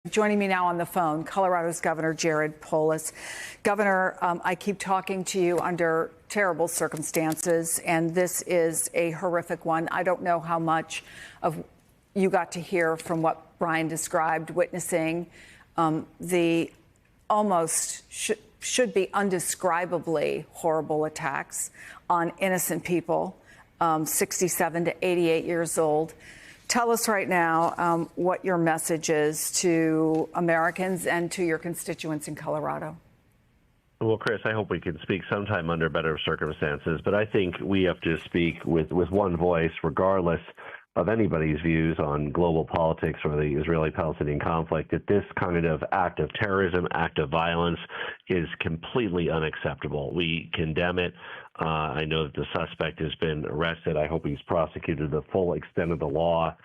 Joining me now on the phone, Colorado's Governor Jared Polis. Governor, I keep talking to you under terrible circumstances, and this is a horrific one. I don't know how much of you got to hear from what Brian described, witnessing the almost should be undescribably horrible attacks on innocent people, 67 to 88 years old. Tell us right now what your message is to Americans and to your constituents in Colorado. Well, Chris, I hope we can speak sometime under better circumstances, but I think we have to speak with one voice, regardless of anybody's views on global politics or the Israeli-Palestinian conflict, that this kind of act of terrorism, act of violence is completely unacceptable. We condemn it. I know that the suspect has been arrested. I hope he's prosecuted to the full extent of the law.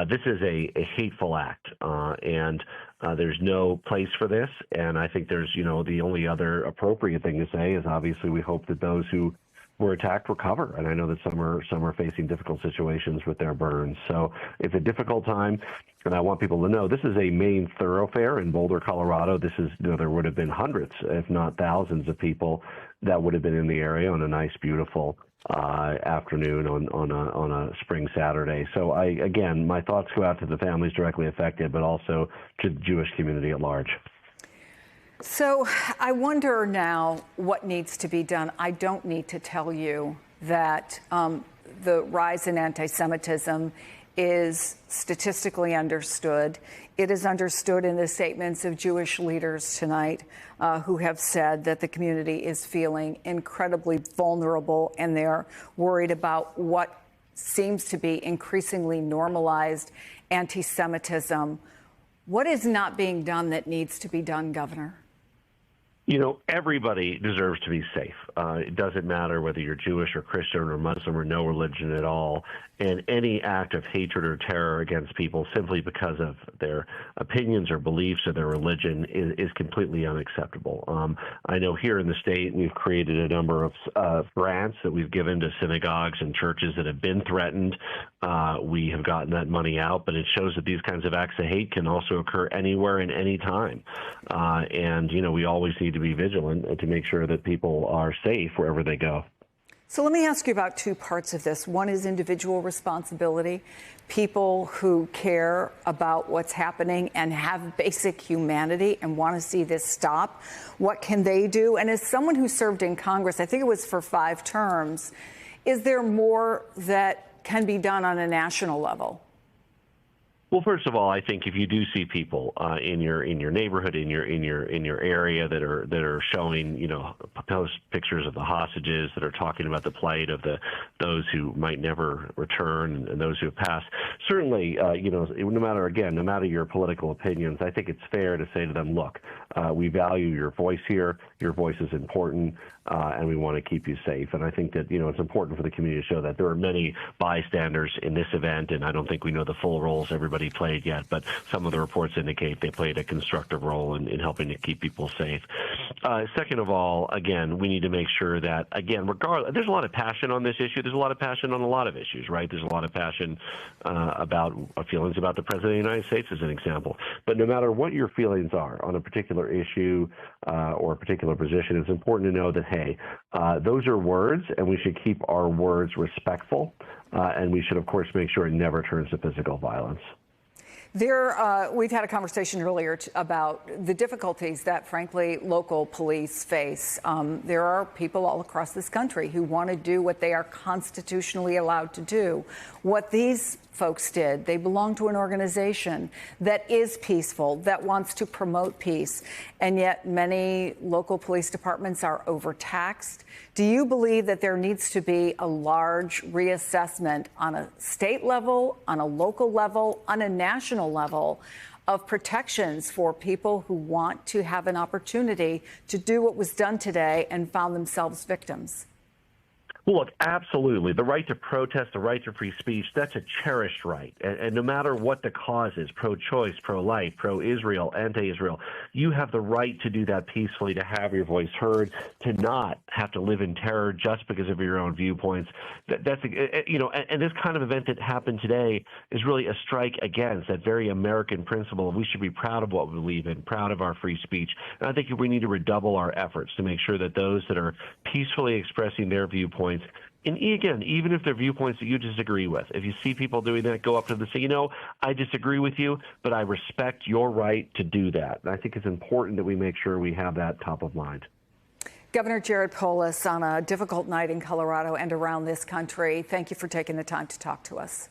This is a hateful act, and there's no place for this. And I think there's, the only other appropriate thing to say is obviously we hope that those who were attacked recover. And I know that some are facing difficult situations with their burns. So it's a difficult time. And I want people to know this is a main thoroughfare in Boulder, Colorado. This is, there would have been hundreds, if not thousands of people that would have been in the area on a nice, beautiful afternoon on a spring Saturday. So again, my thoughts go out to the families directly affected, but also to the Jewish community at large. So I wonder now what needs to be done. I don't need to tell you that the rise in anti-Semitism is statistically understood. It is understood in the statements of Jewish leaders tonight who have said that the community is feeling incredibly vulnerable and they're worried about what seems to be increasingly normalized anti-Semitism. What is not being done that needs to be done, Governor? Everybody deserves to be safe. It doesn't matter whether you're Jewish or Christian or Muslim or no religion at all. And any act of hatred or terror against people simply because of their opinions or beliefs or their religion is completely unacceptable. I know here in the state, we've created a number of grants that we've given to synagogues and churches that have been threatened. We have gotten that money out, but it shows that these kinds of acts of hate can also occur anywhere and any time. And we always need to be vigilant to make sure that people are safe wherever they go. So let me ask you about two parts of this. One is individual responsibility. People who care about what's happening and have basic humanity and want to see this stop. What can they do? And as someone who served in Congress, I think it was for 5 terms, is there more that can be done on a national level? Well, first of all, I think if you do see people in your neighborhood, in your area that are showing, post pictures of the hostages, that are talking about the plight of those who might never return and those who have passed, certainly, no matter your political opinions, I think it's fair to say to them, look, we value your voice here. Your voice is important, and we want to keep you safe. And I think that, it's important for the community to show that there are many bystanders in this event, and I don't think we know the full roles everybody played yet, but some of the reports indicate they played a constructive role in helping to keep people safe. Second of all, again, we need to make sure that, again, regardless, there's a lot of passion on this issue. There's a lot of passion on a lot of issues, right? There's a lot of passion about feelings about the President of the United States, as an example. But no matter what your feelings are on a particular issue or a particular position, it's important to know that, hey, those are words, and we should keep our words respectful, and we should, of course, make sure it never turns to physical violence. We've had a conversation earlier about the difficulties that, frankly, local police face. There are people all across this country who want to do what they are constitutionally allowed to do. What these folks did, they belong to an organization that is peaceful, that wants to promote peace, and yet many local police departments are overtaxed. Do you believe that there needs to be a large reassessment on a state level, on a local level, on a national level of protections for people who want to have an opportunity to do what was done today and found themselves victims? Well, look, absolutely. The right to protest, the right to free speech, that's a cherished right. And no matter what the cause is, pro-choice, pro-life, pro-Israel, anti-Israel, you have the right to do that peacefully, to have your voice heard, to not have to live in terror just because of your own viewpoints. And this kind of event that happened today is really a strike against that very American principle. We should be proud of what we believe in, proud of our free speech. And I think we need to redouble our efforts to make sure that those that are peacefully expressing their viewpoints, and again, even if they're viewpoints that you disagree with, if you see people doing that, go up to them and say, I disagree with you, but I respect your right to do that. And I think it's important that we make sure we have that top of mind. Governor Jared Polis, on a difficult night in Colorado and around this country, thank you for taking the time to talk to us.